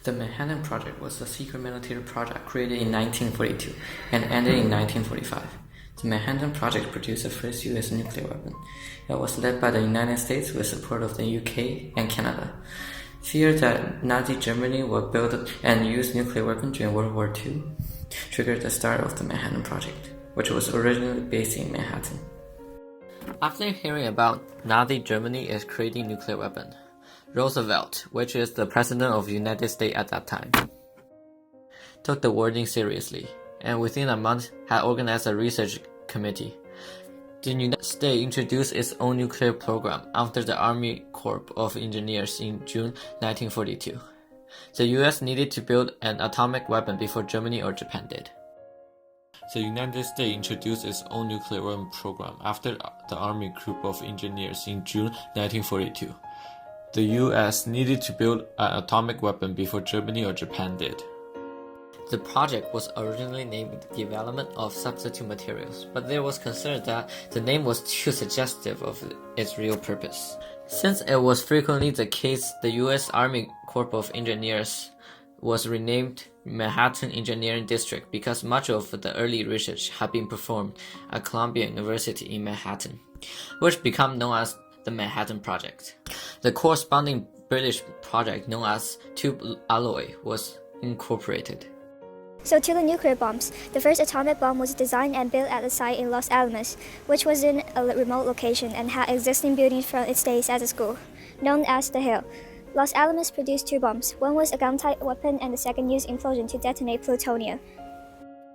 The Manhattan Project was a secret military project created in 1942 and ended in 1945. The Manhattan Project produced the first U.S. nuclear weapon. It was led by the United States with support of the UK and Canada. Fear that Nazi Germany would build and use nuclear weapons during World War II triggered the start of the Manhattan Project, which was originally based in Manhattan. After hearing about Nazi Germany is creating nuclear weapon, Roosevelt, which is the president of the United States at that time, took the warning seriously, and within a month had organized a research committee. The United States introduced its own nuclear program after the Army Corps of Engineers in June 1942. The US needed to build an atomic weapon before Germany or Japan did. The United States introduced its own nuclear weapon program after the Army Corps of Engineers in June 1942. The US needed to build an atomic weapon before Germany or Japan did. The project was originally named Development of Substitute Materials, but there was concern that the name was too suggestive of its real purpose. Since it was frequently the case, the US Army Corps of Engineers was renamed Manhattan Engineering District because much of the early research had been performed at Columbia University in Manhattan, which became known as the Manhattan Project. The corresponding British project known as Tube Alloy was incorporated. So to the nuclear bombs, the first atomic bomb was designed and built at a site in Los Alamos, which was in a remote location and had existing buildings from its days as a school, known as The Hill. Los Alamos produced two bombs. One was a gun-type weapon and the second used implosion to detonate plutonium.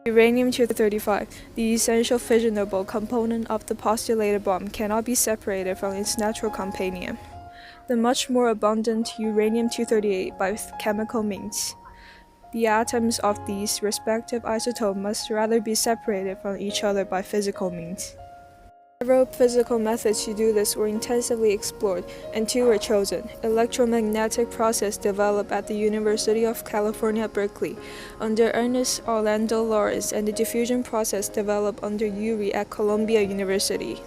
Uranium-235, the essential fissionable component of the postulated bomb, cannot be separated from its natural companion, the much more abundant uranium-238, by chemical means. The atoms of these respective isotopes must rather be separated from each other by physical means. Several physical methods to do this were intensively explored, and two were chosen: electromagnetic process developed at the University of California, Berkeley, under Ernest Orlando Lawrence, and the diffusion process developed under Urey at Columbia University.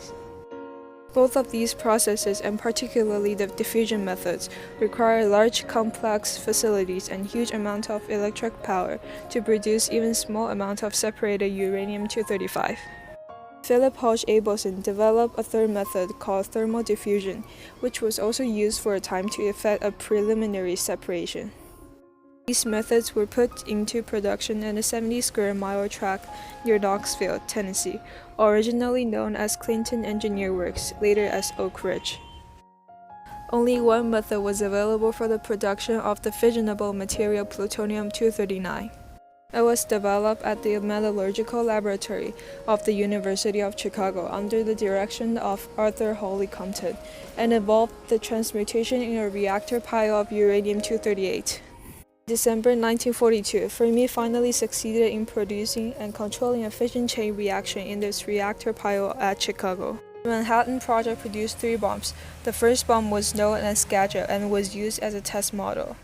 Both of these processes, and particularly the diffusion methods, require large complex facilities and huge amounts of electric power to produce even small amounts of separated uranium-235. Philip Hodge Abelson developed a third method called thermal diffusion, which was also used for a time to effect a preliminary separation. These methods were put into production in a 70-square-mile tract near Knoxville, Tennessee, originally known as Clinton Engineer Works, later as Oak Ridge. Only one method was available for the production of the fissionable material plutonium-239. It was developed at the Metallurgical Laboratory of the University of Chicago under the direction of Arthur Hawley Compton, and involved the transmutation in a reactor pile of uranium-238. In December 1942, Fermi finally succeeded in producing and controlling a fission chain reaction in this reactor pile at Chicago. The Manhattan Project produced three bombs. The first bomb was known as Gadget and was used as a test model.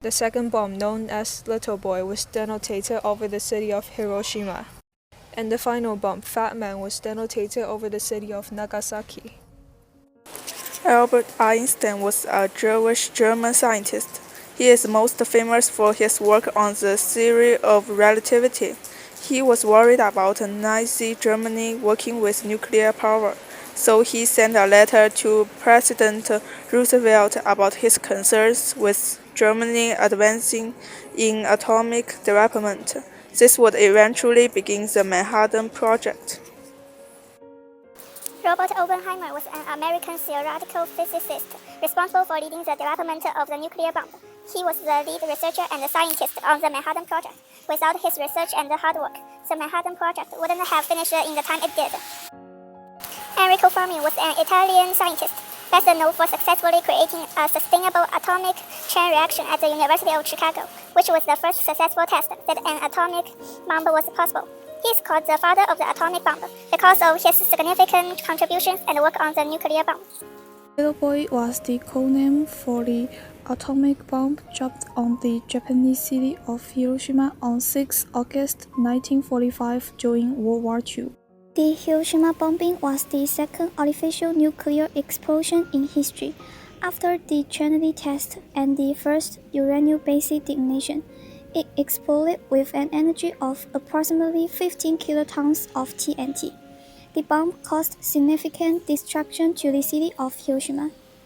The second bomb, known as Little Boy, was detonated over the city of Hiroshima. And the final bomb, Fat Man, was detonated over the city of Nagasaki. Albert Einstein was a Jewish German scientist. He is most famous for his work on the theory of relativity. He was worried about Nazi Germany working with nuclear power, so he sent a letter to President Roosevelt about his concerns with Germany advancing in atomic development. This would eventually begin the Manhattan Project. Robert Oppenheimer was an American theoretical physicist responsible for leading the development of the nuclear bomb. He was the lead researcher and scientist on the Manhattan Project. Without his research and hard work, the Manhattan Project wouldn't have finished in the time it did. Enrico Fermi was an Italian scientist, best known for successfully creating a sustainable atomic chain reaction at the University of Chicago, which was the first successful test that an atomic bomb was possible. He is called the father of the atomic bomb because of his significant contributions and work on the nuclear bomb. Little Boy was the codename for the atomic bomb dropped on the Japanese city of Hiroshima on 6 August 1945 during World War II. The Hiroshima bombing was the second artificial nuclear explosion in history. After the Trinity test and the first uranium-based detonation, it exploded with an energy of approximately 15 kilotons of TNT. The bomb caused significant destruction to the city of Hiroshima.